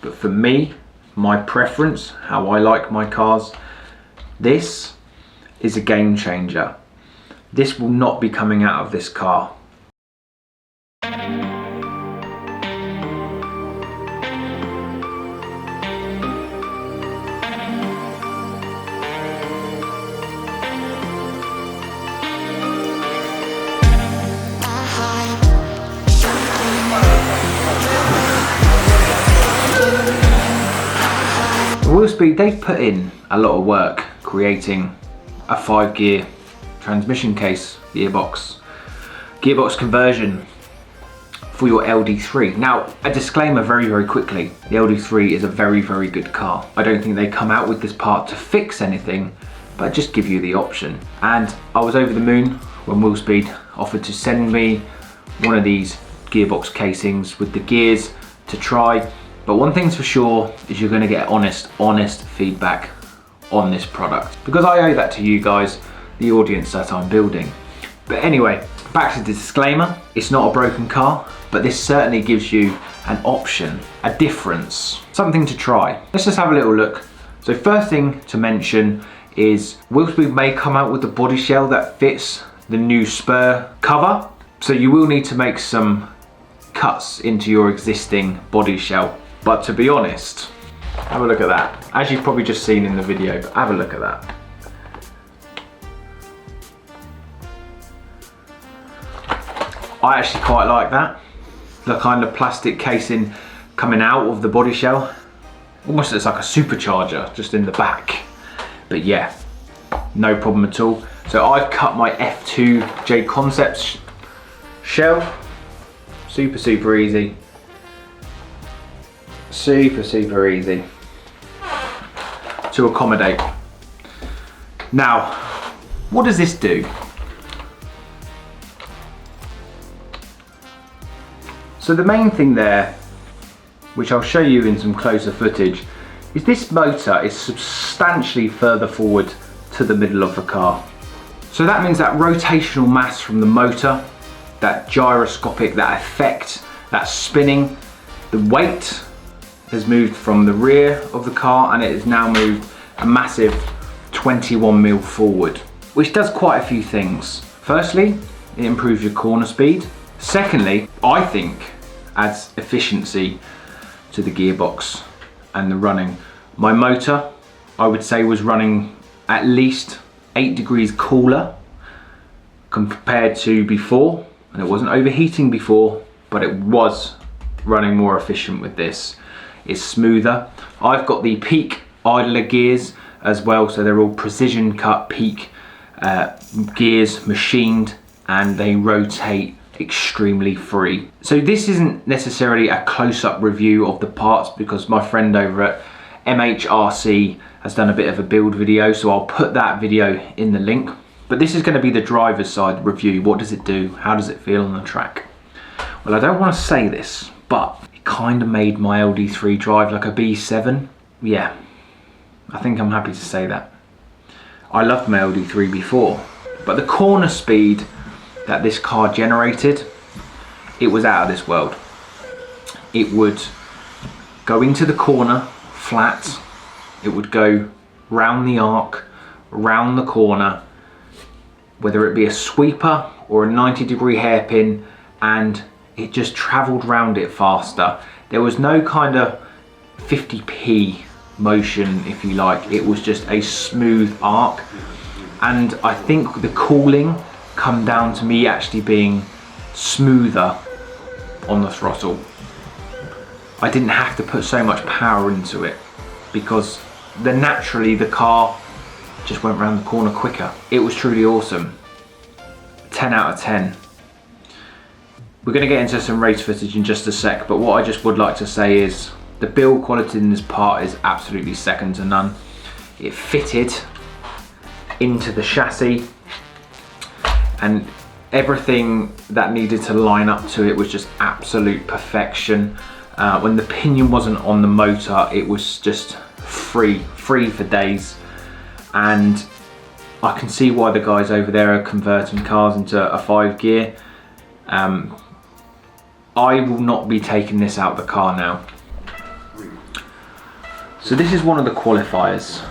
but for me, my preference, how I like my cars, this is a game changer. This will not be coming out of this car. Willspeed, they've put in a lot of work creating a 5-gear transmission case gearbox conversion for your LD3. Now, a disclaimer very quickly, the LD3 is a very good car. I don't think they come out with this part to fix anything, but just give you the option. And I was over the moon when Willspeed offered to send me one of these gearbox casings with the gears to try. But one thing's for sure is you're gonna get honest feedback on this product, because I owe that to you guys, the audience that I'm building. But anyway, back to the disclaimer, it's not a broken car, but this certainly gives you an option, a difference, something to try. Let's just have a little look. So first thing to mention is Willspeed may come out with a body shell that fits the new spur cover. So you will need to make some cuts into your existing body shell. But to be honest, have a look at that. As you've probably just seen in the video, but have a look at that. I actually quite like that. The kind of plastic casing coming out of the body shell. Almost looks like a supercharger just in the back. But yeah, no problem at all. So I've cut my F2 J Concepts shell. Super easy. Super easy to accommodate. Now, what does this do? So the main thing there, which I'll show you in some closer footage, is this motor is substantially further forward to the middle of the car. So that means that rotational mass from the motor, that gyroscopic, that effect, that spinning, the weight has moved from the rear of the car, and it has now moved a massive 21 mil forward, which does quite a few things. Firstly, it improves your corner speed. Secondly, I think adds efficiency to the gearbox and the running. My motor, I would say, was running at least 8 degrees cooler compared to before, and it wasn't overheating before, but it was running more efficient with this. It's smoother. I've got the Peak idler gears as well, so they're all precision cut Peak gears, machined, and they rotate extremely free. So this isn't necessarily a close-up review of the parts, because my friend over at MHRC has done a bit of a build video, so I'll put that video in the link. But this is going to be the driver's side review. What does it do? How does it feel on the track? Well, I don't want to say this, but it kind of made my LD3 drive like a B7. Yeah, I think I'm happy to say that. I loved my LD3 before, but the corner speed that this car generated, it was out of this world. It would go into the corner flat, it would go round the arc, round the corner, whether it be a sweeper or a 90-degree hairpin, and it just travelled round it faster. There was no kind of 50p motion, if you like. It was just a smooth arc, and I think the cooling come down to me actually being smoother on the throttle. I didn't have to put so much power into it, because then naturally the car just went around the corner quicker. It was truly awesome. 10 out of 10. We're going to get into some race footage in just a sec, but what I just would like to say is the build quality in this part is absolutely second to none. It fitted into the chassis, and everything that needed to line up to it was just absolute perfection. When the pinion wasn't on the motor, it was just free for days. And I can see why the guys over there are converting cars into a 5-gear. I will not be taking this out of the car now. So this is one of the qualifiers,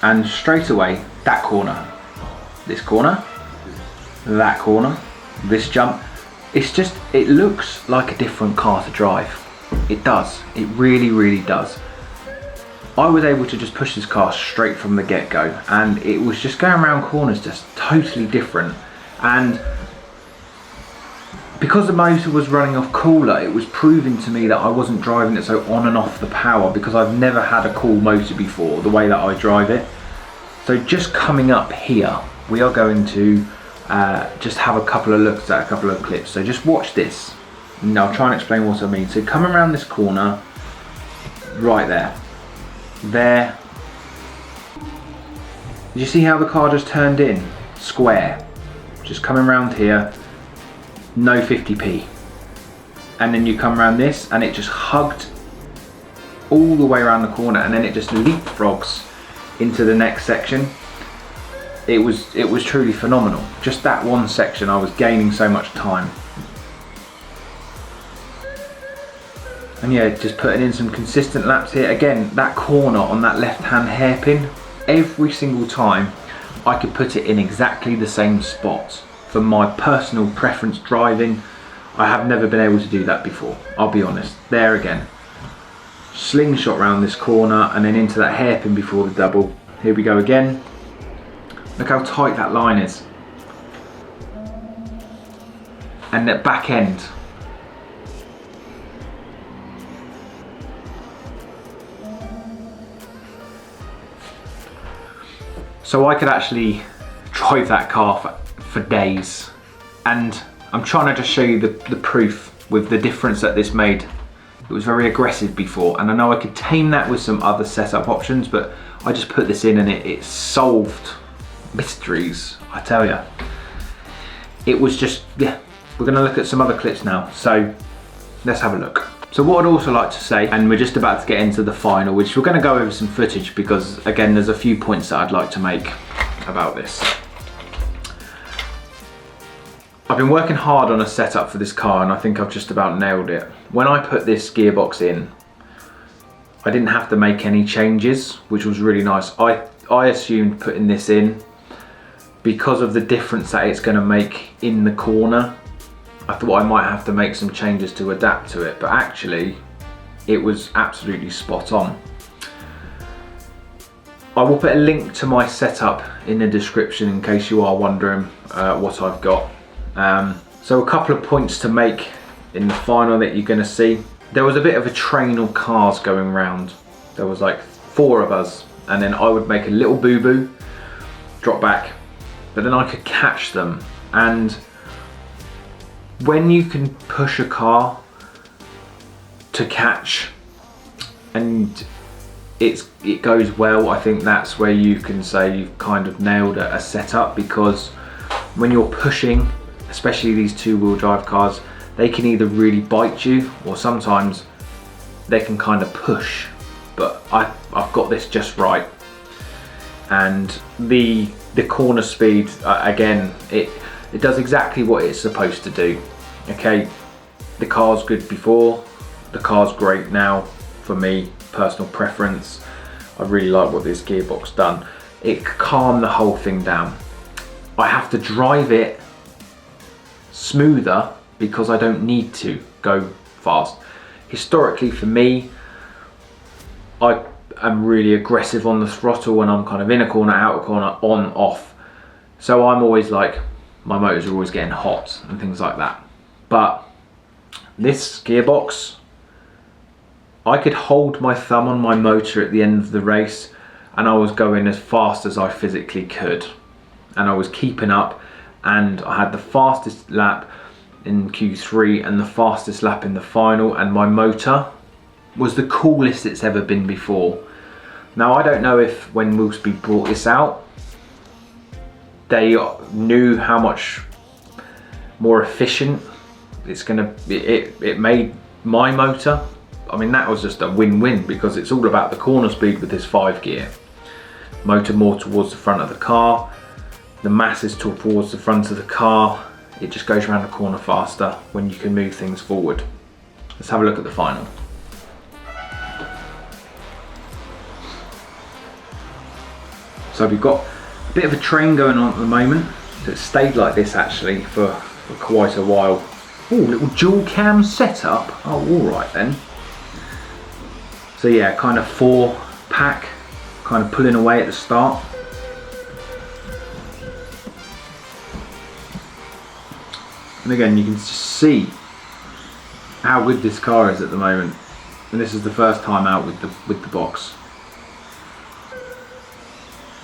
and straight away, that corner, this corner, that corner, this jump, it looks like a different car to drive. It does, it really, really does. I was able to just push this car straight from the get-go, and it was just going around corners just totally different. And because the motor was running off cooler, it was proving to me that I wasn't driving it so on and off the power, because I've never had a cool motor before the way that I drive it. So just coming up here, we are going to just have a couple of looks at a couple of clips. So just watch this, and I'll try and explain what I mean. So coming around this corner, right there. There. Did you see how the car just turned in? Square. Just coming around here, no 50p. And then you come around this and it just hugged all the way around the corner, and then it just leapfrogs into the next section. It was truly phenomenal. Just that one section, I was gaining so much time. And yeah, just putting in some consistent laps here. Again, that corner on that left-hand hairpin, every single time I could put it in exactly the same spot. For my personal preference driving, I have never been able to do that before, I'll be honest. There again, slingshot round this corner and then into that hairpin before the double. Here we go again. Look how tight that line is. And that back end. So I could actually drive that car for days, and I'm trying to just show you the proof with the difference that this made. It was very aggressive before, and I know I could tame that with some other setup options, but I just put this in and it solved mysteries, I tell you. It was just, yeah, we're gonna look at some other clips now, so let's have a look. So what I'd also like to say, and we're just about to get into the final, which we're going to go over some footage because again there's a few points that I'd like to make about this. I've been working hard on a setup for this car and I think I've just about nailed it. When I put this gearbox in, I didn't have to make any changes, which was really nice. I assumed putting this in, because of the difference that it's going to make in the corner, I thought I might have to make some changes to adapt to it, but actually it was absolutely spot on. I will put a link to my setup in the description in case you are wondering what I've got. So a couple of points to make in the final that you're going to see. There was a bit of a train of cars going round. There was like 4 of us, and then I would make a little boo-boo, drop back, but then I could catch them. And when you can push a car to catch and it goes well, I think that's where you can say you've kind of nailed a setup, because when you're pushing, especially these 2-wheel drive cars, they can either really bite you or sometimes they can kind of push, but I've got this just right. And the corner speed, again, it does exactly what it's supposed to do. Okay, the car's good before, the car's great now. For me, personal preference, I really like what this gearbox done. It calmed the whole thing down. I have to drive it smoother because I don't need to go fast. Historically for me, I am really aggressive on the throttle when I'm kind of in a corner, out a corner, on, off. So I'm always like, my motors are always getting hot and things like that. But this gearbox, I could hold my thumb on my motor at the end of the race and I was going as fast as I physically could. And I was keeping up, and I had the fastest lap in Q3 and the fastest lap in the final, and my motor was the coolest it's ever been before. Now I don't know if when Willspeed brought this out, they knew how much more efficient it's gonna be. It made my motor, I mean, that was just a win-win, because it's all about the corner speed with this 5 gear. Motor more towards the front of the car, the mass is towards the front of the car. It just goes around the corner faster when you can move things forward. Let's have a look at the final. So we've got a bit of a train going on at the moment. So it's stayed like this actually for quite a while. Oh, little dual cam setup. Oh, all right then. So yeah, kind of 4-pack, kind of pulling away at the start. And again, you can just see how good this car is at the moment. And this is the first time out with the box.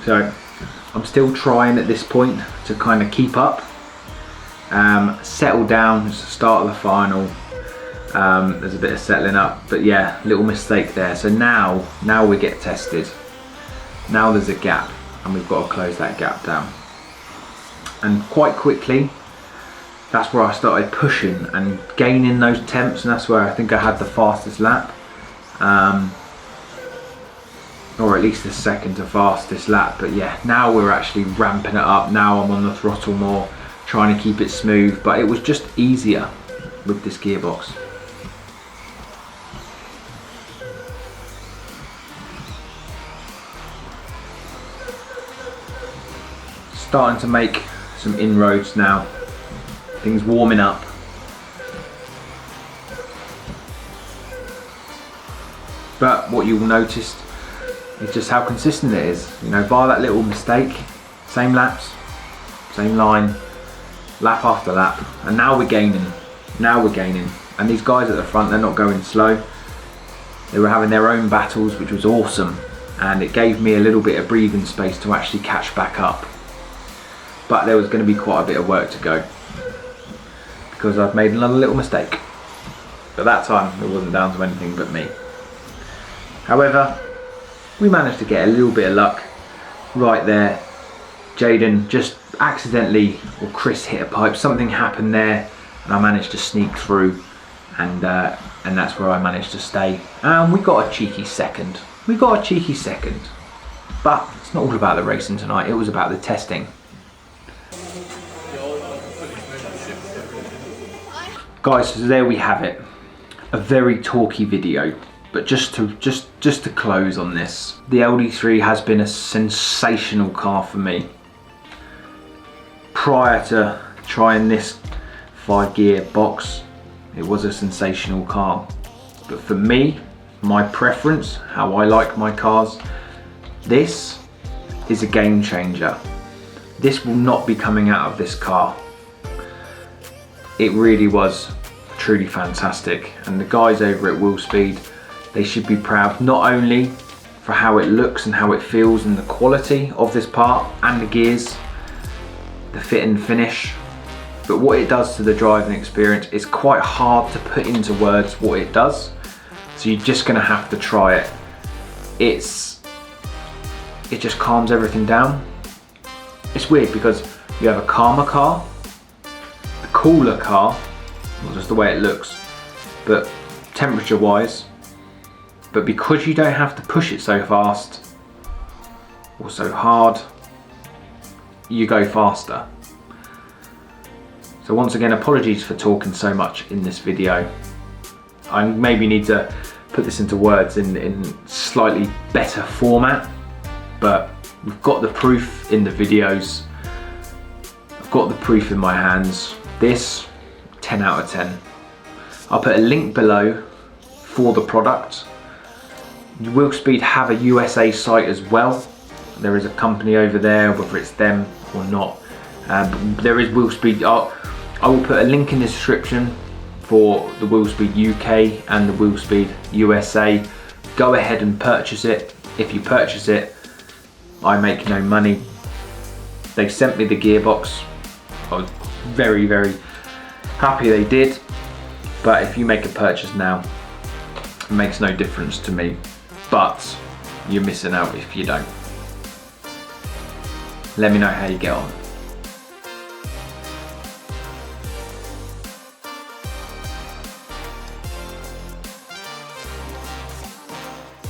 So I'm still trying at this point to kind of keep up, settle down. It's the start of the final. There's a bit of settling up, but yeah, little mistake there. So now we get tested. Now there's a gap, and we've got to close that gap down. And quite quickly, that's where I started pushing and gaining those temps, and that's where I think I had the fastest lap. Or at least the second to fastest lap. But yeah, now we're actually ramping it up. Now I'm on the throttle more, trying to keep it smooth, but it was just easier with this gearbox. Starting to make some inroads now. Things warming up. But what you'll notice is just how consistent it is. You know, bar that little mistake, same laps, same line, lap after lap, and now we're gaining. Now we're gaining. And these guys at the front, they're not going slow. They were having their own battles, which was awesome, and it gave me a little bit of breathing space to actually catch back up. But there was going to be quite a bit of work to go, because I've made another little mistake. But that time it wasn't down to anything but me. However, we managed to get a little bit of luck right there. Jaden just accidentally, or Chris hit a pipe, something happened there, and I managed to sneak through, and that's where I managed to stay. And we got a cheeky second. We got a cheeky second. But it's not all about the racing tonight, it was about the testing. Guys, so there we have it. A very talky video. But just to close on this, the LD3 has been a sensational car for me. Prior to trying this 5-gear box, it was a sensational car. But for me, my preference, how I like my cars, this is a game changer. This will not be coming out of this car. It really was truly fantastic, and the guys over at Willspeed, they should be proud, not only for how it looks and how it feels and the quality of this part and the gears, the fit and finish, but what it does to the driving experience is quite hard to put into words what it does. So you're just gonna have to try it. It just calms everything down. It's weird because you have a calmer car, a cooler car, not just the way it looks, but temperature wise. But because you don't have to push it so fast or so hard, you go faster. So once again, apologies for talking so much in this video. I maybe need to put this into words in slightly better format, but we've got the proof in the videos. I've got the proof in my hands. This, 10 out of 10. I'll put a link below for the product. Willspeed have a USA site as well. There is a company over there, whether it's them or not. There is Willspeed. I will put a link in the description for the Willspeed UK and the Willspeed USA. Go ahead and purchase it. If you purchase it, I make no money. They sent me the gearbox. I was very, very happy they did. But if you make a purchase now, it makes no difference to me. But you're missing out if you don't. Let me know how you get on.